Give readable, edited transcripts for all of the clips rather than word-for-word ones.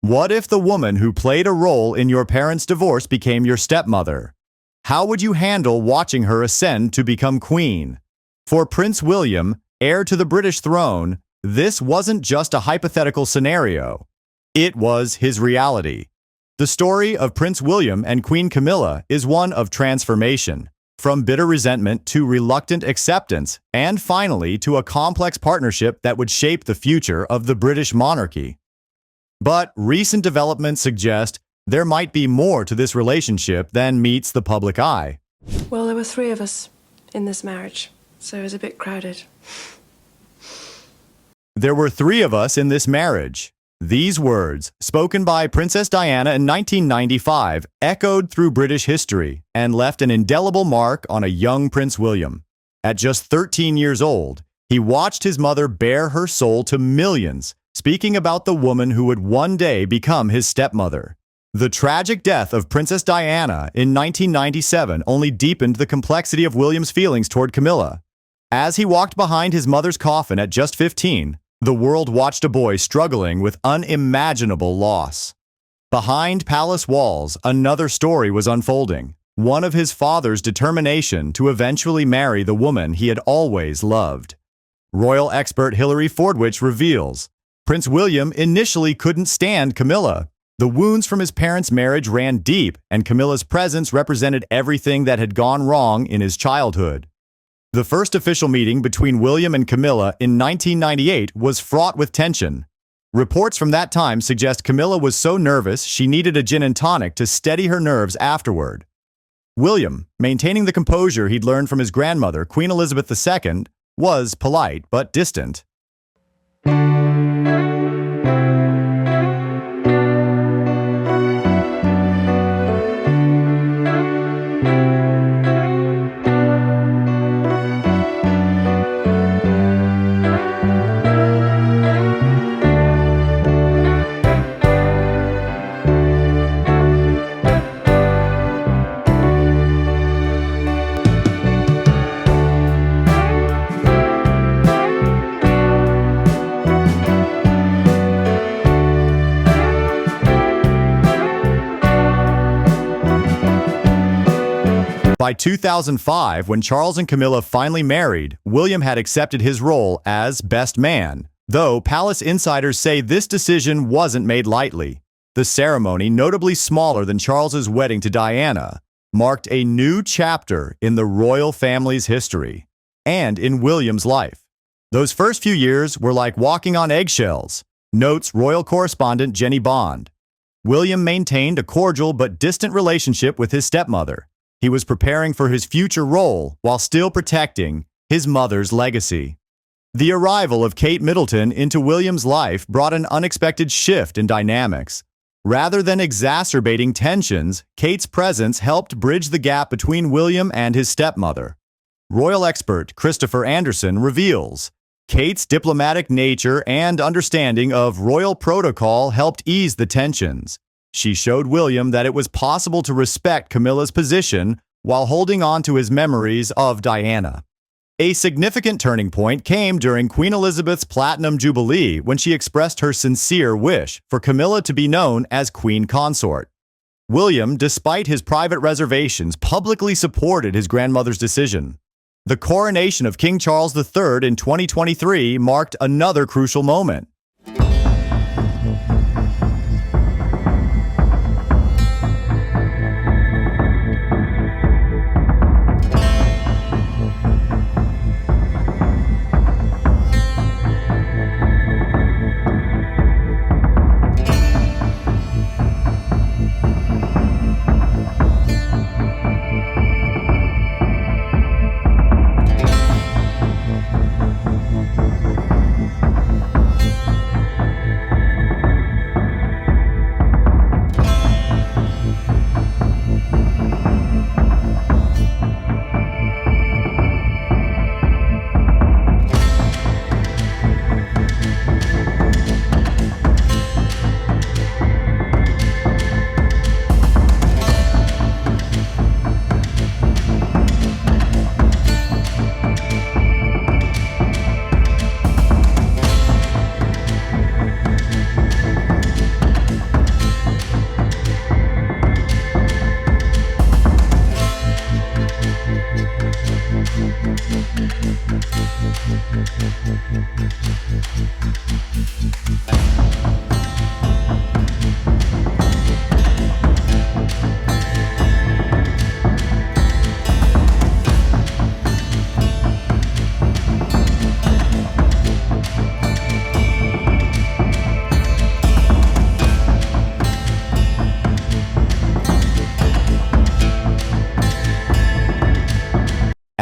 What if the woman who played a role in your parents' divorce became your stepmother? How would you handle watching her ascend to become queen? For Prince William, heir to the British throne, this wasn't just a hypothetical scenario. It was his reality. The story of Prince William and Queen Camilla is one of transformation, from bitter resentment to reluctant acceptance, and finally to a complex partnership that would shape the future of the British monarchy. But recent developments suggest there might be more to this relationship than meets the public eye. Well, there were 3 of us in this marriage, so it was a bit crowded. There were 3 of us in this marriage. These words, spoken by Princess Diana in 1995, echoed through British history and left an indelible mark on a young Prince William. At just 13 years old, he watched his mother bare her soul to millions, speaking about the woman who would one day become his stepmother. The tragic death of Princess Diana in 1997 only deepened the complexity of William's feelings toward Camilla. As he walked behind his mother's coffin at just 15, the world watched a boy struggling with unimaginable loss. Behind palace walls, another story was unfolding, one of his father's determination to eventually marry the woman he had always loved. Royal expert Hilary Fordwich reveals, Prince William initially couldn't stand Camilla. The wounds from his parents' marriage ran deep, and Camilla's presence represented everything that had gone wrong in his childhood. The first official meeting between William and Camilla in 1998 was fraught with tension. Reports from that time suggest Camilla was so nervous she needed a gin and tonic to steady her nerves afterward. William, maintaining the composure he'd learned from his grandmother, Queen Elizabeth II, was polite but distant. By 2005, when Charles and Camilla finally married, William had accepted his role as best man, though palace insiders say this decision wasn't made lightly. The ceremony, notably smaller than Charles's wedding to Diana, marked a new chapter in the royal family's history and in William's life. Those first few years were like walking on eggshells, notes royal correspondent Jenny Bond. William maintained a cordial but distant relationship with his stepmother. He was preparing for his future role while still protecting his mother's legacy. The arrival of Kate Middleton into William's life brought an unexpected shift in dynamics. Rather than exacerbating tensions, Kate's presence helped bridge the gap between William and his stepmother. Royal expert Christopher Anderson reveals, Kate's diplomatic nature and understanding of royal protocol helped ease the tensions. She showed William that it was possible to respect Camilla's position while holding on to his memories of Diana. A significant turning point came during Queen Elizabeth's Platinum Jubilee when she expressed her sincere wish for Camilla to be known as Queen Consort. William, despite his private reservations, publicly supported his grandmother's decision. The coronation of King Charles III in 2023 marked another crucial moment.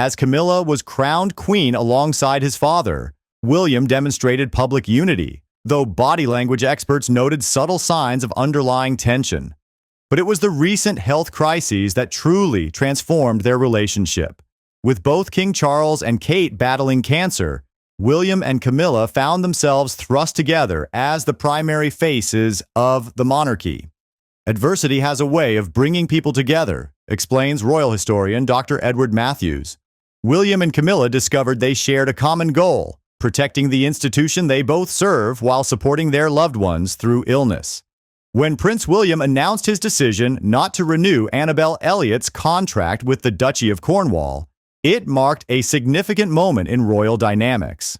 as Camilla was crowned queen alongside his father, William demonstrated public unity, though body language experts noted subtle signs of underlying tension. But it was the recent health crises that truly transformed their relationship. With both King Charles and Kate battling cancer, William and Camilla found themselves thrust together as the primary faces of the monarchy. Adversity has a way of bringing people together, explains royal historian Dr. Edward Matthews. William and Camilla discovered they shared a common goal, protecting the institution they both serve while supporting their loved ones through illness. When Prince William announced his decision not to renew Annabel Elliott's contract with the Duchy of Cornwall, it marked a significant moment in royal dynamics.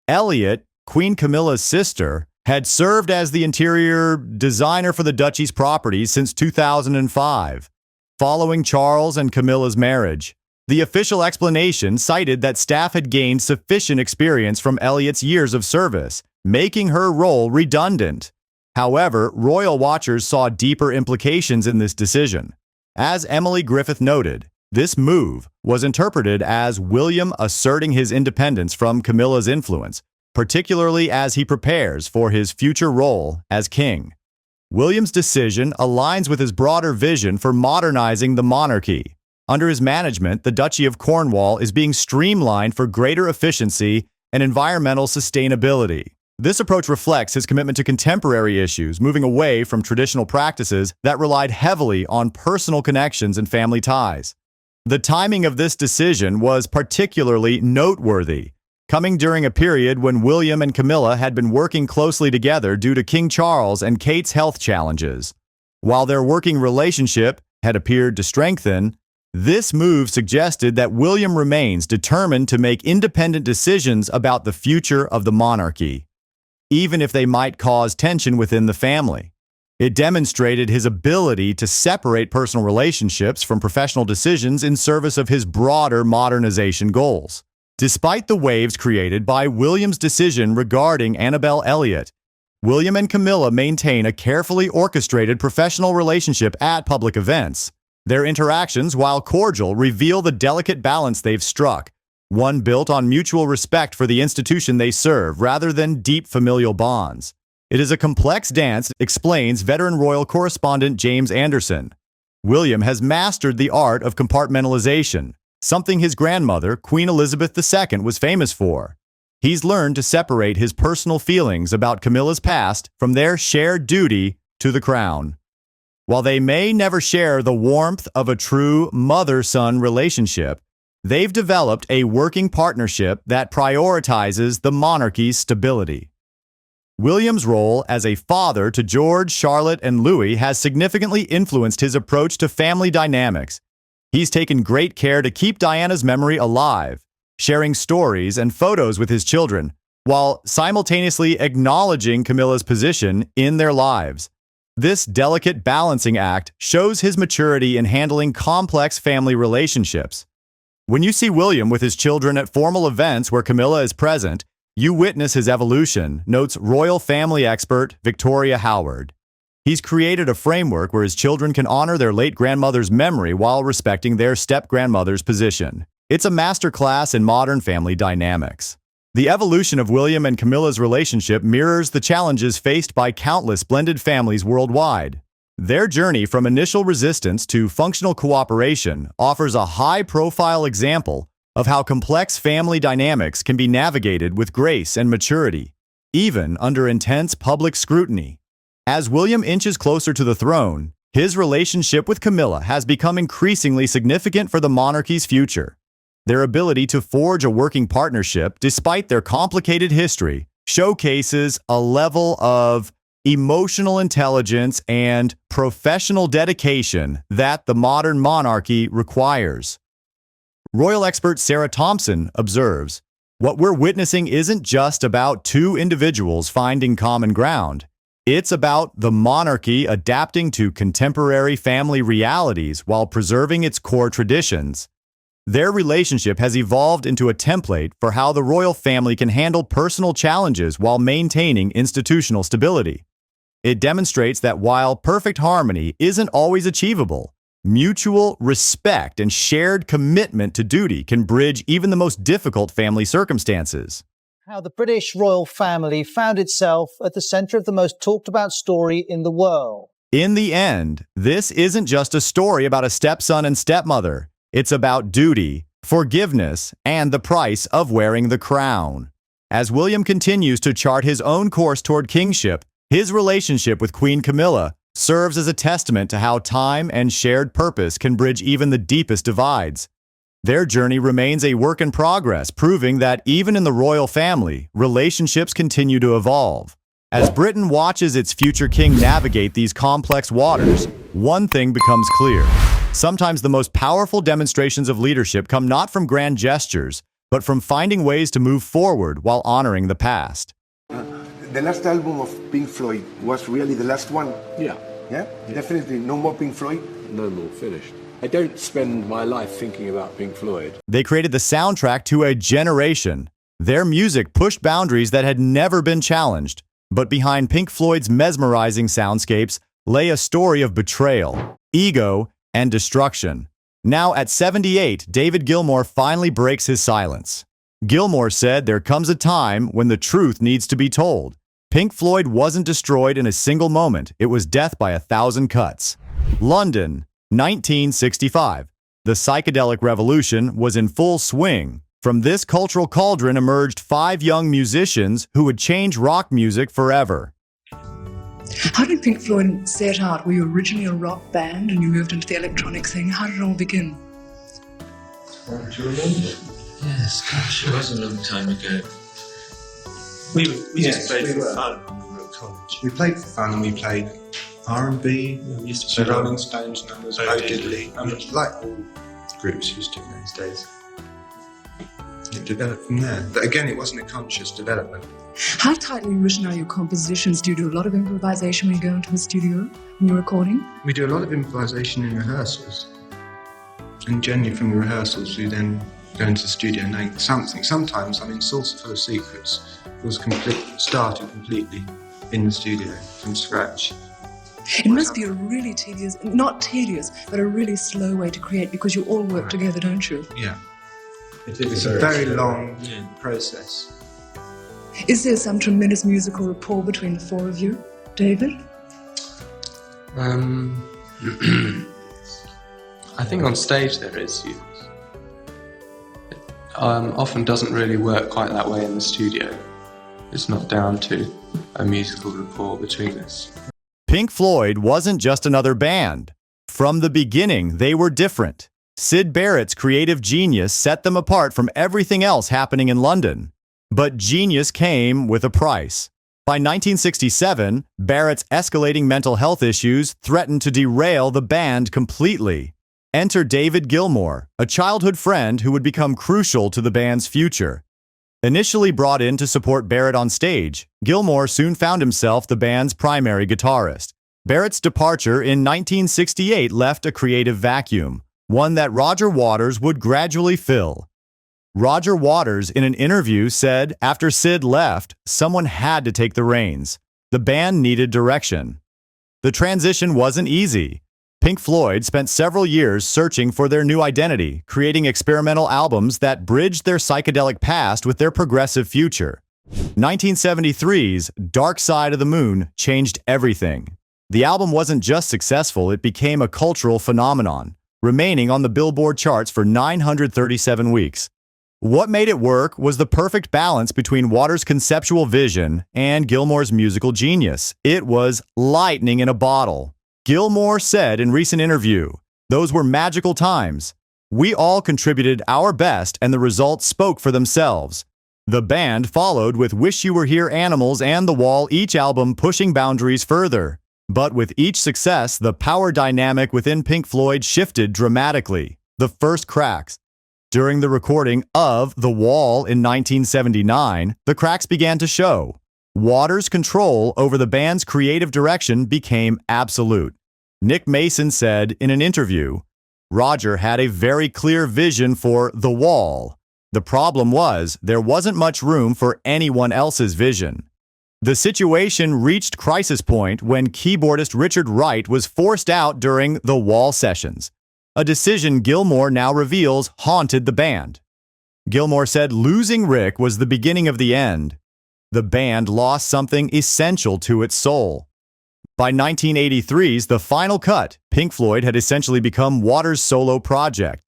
Elliott, Queen Camilla's sister, had served as the interior designer for the duchy's properties since 2005. Following Charles and Camilla's marriage, the official explanation cited that staff had gained sufficient experience from Elliott's years of service, making her role redundant. However, royal watchers saw deeper implications in this decision. As Emily Griffith noted, this move was interpreted as William asserting his independence from Camilla's influence, particularly as he prepares for his future role as king. William's decision aligns with his broader vision for modernizing the monarchy. Under his management, the Duchy of Cornwall is being streamlined for greater efficiency and environmental sustainability. This approach reflects his commitment to contemporary issues, moving away from traditional practices that relied heavily on personal connections and family ties. The timing of this decision was particularly noteworthy, coming during a period when William and Camilla had been working closely together due to King Charles and Kate's health challenges. While their working relationship had appeared to strengthen, this move suggested that William remains determined to make independent decisions about the future of the monarchy, even if they might cause tension within the family. It demonstrated his ability to separate personal relationships from professional decisions in service of his broader modernization goals. Despite the waves created by William's decision regarding Annabel Elliott, William and Camilla maintain a carefully orchestrated professional relationship at public events. Their interactions, while cordial, reveal the delicate balance they've struck, one built on mutual respect for the institution they serve rather than deep familial bonds. It is a complex dance, explains veteran royal correspondent James Anderson. William has mastered the art of compartmentalization, something his grandmother, Queen Elizabeth II, was famous for. He's learned to separate his personal feelings about Camilla's past from their shared duty to the crown. While they may never share the warmth of a true mother-son relationship, they've developed a working partnership that prioritizes the monarchy's stability. William's role as a father to George, Charlotte, and Louis has significantly influenced his approach to family dynamics. He's taken great care to keep Diana's memory alive, sharing stories and photos with his children, while simultaneously acknowledging Camilla's position in their lives. This delicate balancing act shows his maturity in handling complex family relationships. When you see William with his children at formal events where Camilla is present, you witness his evolution, notes royal family expert Victoria Howard. He's created a framework where his children can honor their late grandmother's memory while respecting their step-grandmother's position. It's a masterclass in modern family dynamics. The evolution of William and Camilla's relationship mirrors the challenges faced by countless blended families worldwide. Their journey from initial resistance to functional cooperation offers a high-profile example of how complex family dynamics can be navigated with grace and maturity, even under intense public scrutiny. As William inches closer to the throne, his relationship with Camilla has become increasingly significant for the monarchy's future. Their ability to forge a working partnership, despite their complicated history, showcases a level of emotional intelligence and professional dedication that the modern monarchy requires. Royal expert Sarah Thompson observes, "What we're witnessing isn't just about two individuals finding common ground. It's about the monarchy adapting to contemporary family realities while preserving its core traditions." Their relationship has evolved into a template for how the royal family can handle personal challenges while maintaining institutional stability. It demonstrates that while perfect harmony isn't always achievable, Mutual respect and shared commitment to duty can bridge even the most difficult family circumstances. How the British royal family found itself at the centre of the most talked about story in the world. In the end, this isn't just a story about a stepson and stepmother. It's about duty, forgiveness, and the price of wearing the crown. As William continues to chart his own course toward kingship, his relationship with Queen Camilla serves as a testament to how time and shared purpose can bridge even the deepest divides. Their journey remains a work in progress, proving that even in the royal family, relationships continue to evolve. As Britain watches its future king navigate these complex waters, one thing becomes clear. Sometimes the most powerful demonstrations of leadership come not from grand gestures, but from finding ways to move forward while honoring the past. The last album of Pink Floyd was really the last one. Yeah. Yeah? Definitely no more Pink Floyd. No more, finished. I don't spend my life thinking about Pink Floyd. They created the soundtrack to a generation. Their music pushed boundaries that had never been challenged. But behind Pink Floyd's mesmerizing soundscapes lay a story of betrayal, ego, and destruction. Now at 78, David Gilmour finally breaks his silence. Gilmour said there comes a time when the truth needs to be told. Pink Floyd wasn't destroyed in a single moment. It was death by 1,000 cuts. London, 1965. The psychedelic revolution was in full swing. From this cultural cauldron emerged 5 young musicians who would change rock music forever. How did Pink Floyd set out? Were you originally a rock band and you moved into the electronic thing? How did it all begin? Do you remember? Yes, gosh, it was a long time ago. We just played for fun when we were at college. We played for fun and we played R&B, We used to the Rolling Stones numbers, Bo Bo Diddley. Diddley, like all groups used to in those days. It developed from there. But again, it wasn't a conscious development. How tightly written are your compositions? Do you do a lot of improvisation when you go into a studio when you're recording? We do a lot of improvisation in rehearsals. And generally from the rehearsals, we then go into the studio knowing something. Sometimes, Saucer Full of Secrets started completely in the studio from scratch. It must be a really tedious, not tedious, but a really slow way to create because you all work together, don't you? Yeah. It's It's a very long process. Is there some tremendous musical rapport between the 4 of you, David? I think on stage there is. Often doesn't really work quite that way in the studio. It's not down to a musical rapport between us. Pink Floyd wasn't just another band. From the beginning, they were different. Syd Barrett's creative genius set them apart from everything else happening in London. But genius came with a price. By 1967, Barrett's escalating mental health issues threatened to derail the band completely. Enter David Gilmour, a childhood friend who would become crucial to the band's future. Initially brought in to support Barrett on stage, Gilmour soon found himself the band's primary guitarist. Barrett's departure in 1968 left a creative vacuum, one that Roger Waters would gradually fill. Roger Waters, in an interview, said after Syd left, someone had to take the reins. The band needed direction. The transition wasn't easy. Pink Floyd spent several years searching for their new identity, creating experimental albums that bridged their psychedelic past with their progressive future. 1973's Dark Side of the Moon changed everything. The album wasn't just successful, it became a cultural phenomenon, remaining on the Billboard charts for 937 weeks. What made it work was the perfect balance between Waters' conceptual vision and Gilmour's musical genius. It was lightning in a bottle. Gilmour said in a recent interview, "Those were magical times. We all contributed our best and the results spoke for themselves." The band followed with Wish You Were Here, Animals, and The Wall, each album pushing boundaries further. But with each success, the power dynamic within Pink Floyd shifted dramatically. The first cracks. During the recording of The Wall in 1979, the cracks began to show. Waters' control over the band's creative direction became absolute. Nick Mason said in an interview, "Roger had a very clear vision for The Wall. The problem was there wasn't much room for anyone else's vision." The situation reached crisis point when keyboardist Richard Wright was forced out during the Wall sessions, a decision Gilmour now reveals haunted the band. Gilmour said losing Rick was the beginning of the end. The band lost something essential to its soul. By 1983's The Final Cut, Pink Floyd had essentially become Waters' solo project.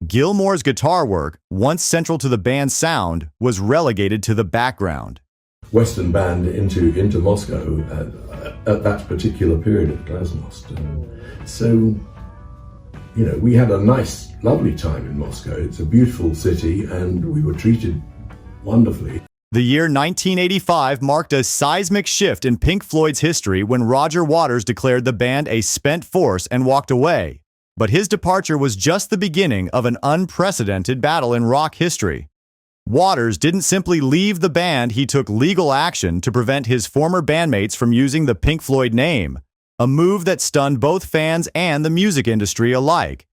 Gilmour's guitar work, once central to the band's sound, was relegated to the background. Western band into Moscow at that particular period of Glasnost. So, we had a nice, lovely time in Moscow. It's a beautiful city and we were treated wonderfully. The year 1985 marked a seismic shift in Pink Floyd's history when Roger Waters declared the band a spent force and walked away. But his departure was just the beginning of an unprecedented battle in rock history. Waters didn't simply leave the band, he took legal action to prevent his former bandmates from using the Pink Floyd name, a move that stunned both fans and the music industry alike.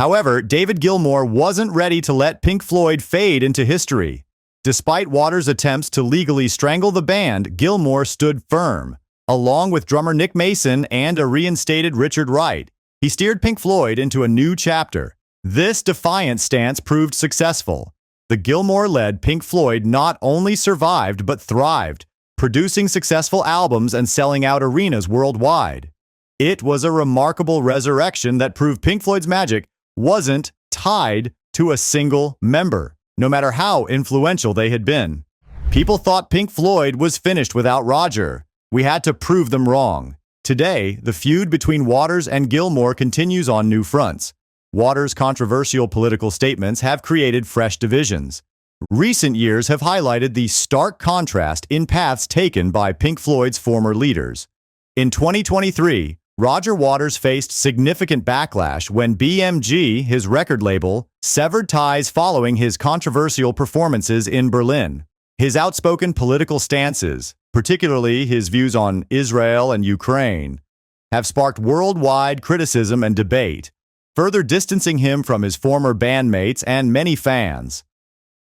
However, David Gilmour wasn't ready to let Pink Floyd fade into history. Despite Waters' attempts to legally strangle the band, Gilmour stood firm. Along with drummer Nick Mason and a reinstated Richard Wright, he steered Pink Floyd into a new chapter. This defiant stance proved successful. The Gilmour-led Pink Floyd not only survived but thrived, producing successful albums and selling out arenas worldwide. It was a remarkable resurrection that proved Pink Floyd's magic wasn't tied to a single member, no matter how influential they had been. People thought Pink Floyd was finished without Roger. We had to prove them wrong. Today, the feud between Waters and Gilmour continues on new fronts. Waters' controversial political statements have created fresh divisions. Recent years have highlighted the stark contrast in paths taken by Pink Floyd's former leaders. In 2023, Roger Waters faced significant backlash when BMG, his record label, severed ties following his controversial performances in Berlin. His outspoken political stances, particularly his views on Israel and Ukraine, have sparked worldwide criticism and debate, further distancing him from his former bandmates and many fans.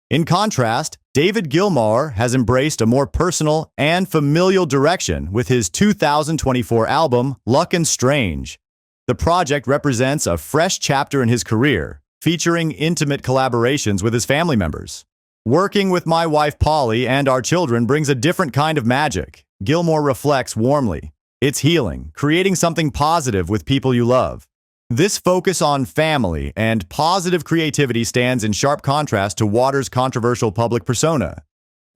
In contrast, David Gilmour has embraced a more personal and familial direction with his 2024 album, Luck and Strange. The project represents a fresh chapter in his career, featuring intimate collaborations with his family members. Working with my wife Polly and our children brings a different kind of magic. Gilmour reflects warmly. It's healing, creating something positive with people you love. This focus on family and positive creativity stands in sharp contrast to Waters' controversial public persona.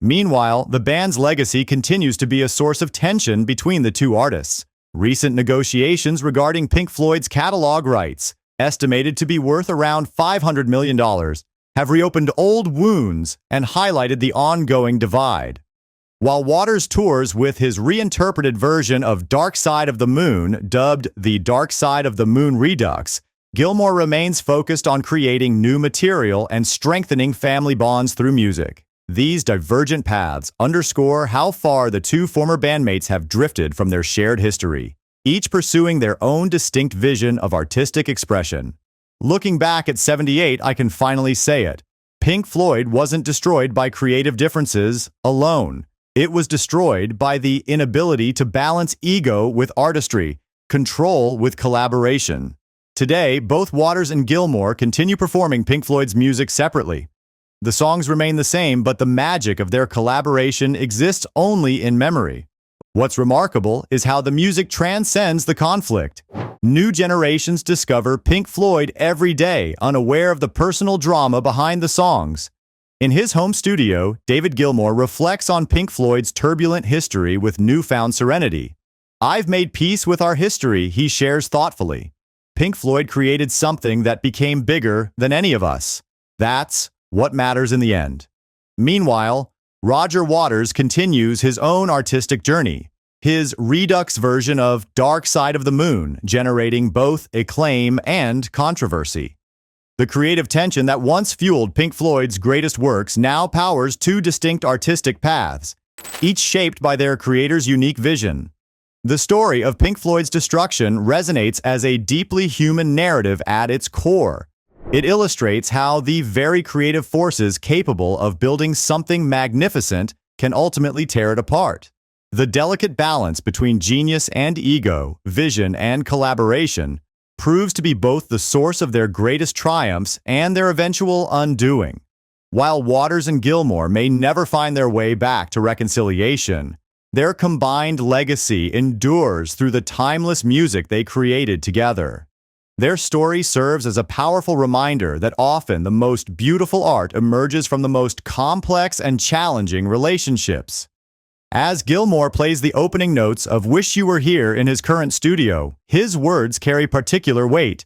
Meanwhile, the band's legacy continues to be a source of tension between the two artists. Recent negotiations regarding Pink Floyd's catalog rights, estimated to be worth around $500 million, have reopened old wounds and highlighted the ongoing divide. While Waters tours with his reinterpreted version of Dark Side of the Moon, dubbed the Dark Side of the Moon Redux, Gilmour remains focused on creating new material and strengthening family bonds through music. These divergent paths underscore how far the two former bandmates have drifted from their shared history, each pursuing their own distinct vision of artistic expression. Looking back at '78, I can finally say it. Pink Floyd wasn't destroyed by creative differences alone. It was destroyed by the inability to balance ego with artistry, control with collaboration. Today, both Waters and Gilmour continue performing Pink Floyd's music separately. The songs remain the same, but the magic of their collaboration exists only in memory. What's remarkable is how the music transcends the conflict. New generations discover Pink Floyd every day, unaware of the personal drama behind the songs. In his home studio, David Gilmour reflects on Pink Floyd's turbulent history with newfound serenity. "I've made peace with our history," he shares thoughtfully. Pink Floyd created something that became bigger than any of us. That's what matters in the end. Meanwhile, Roger Waters continues his own artistic journey, his Redux version of Dark Side of the Moon, generating both acclaim and controversy. The creative tension that once fueled Pink Floyd's greatest works now powers two distinct artistic paths, each shaped by their creator's unique vision. The story of Pink Floyd's destruction resonates as a deeply human narrative at its core. It illustrates how the very creative forces capable of building something magnificent can ultimately tear it apart. The delicate balance between genius and ego, vision and collaboration, proves to be both the source of their greatest triumphs and their eventual undoing. While Waters and Gilmour may never find their way back to reconciliation, their combined legacy endures through the timeless music they created together. Their story serves as a powerful reminder that often the most beautiful art emerges from the most complex and challenging relationships. As Gilmour plays the opening notes of Wish You Were Here in his current studio, his words carry particular weight.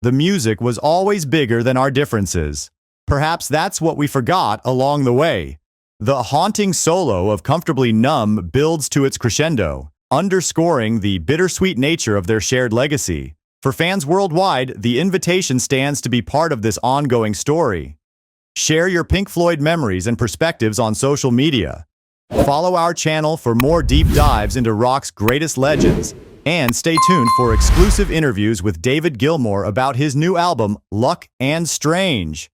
The music was always bigger than our differences. Perhaps that's what we forgot along the way. The haunting solo of Comfortably Numb builds to its crescendo, underscoring the bittersweet nature of their shared legacy. For fans worldwide, the invitation stands to be part of this ongoing story. Share your Pink Floyd memories and perspectives on social media. Follow our channel for more deep dives into rock's greatest legends, and stay tuned for exclusive interviews with David Gilmour about his new album, Luck and Strange.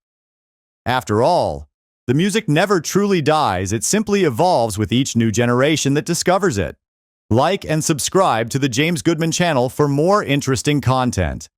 After all, the music never truly dies, it simply evolves with each new generation that discovers it. Like and subscribe to the James Goodman channel for more interesting content.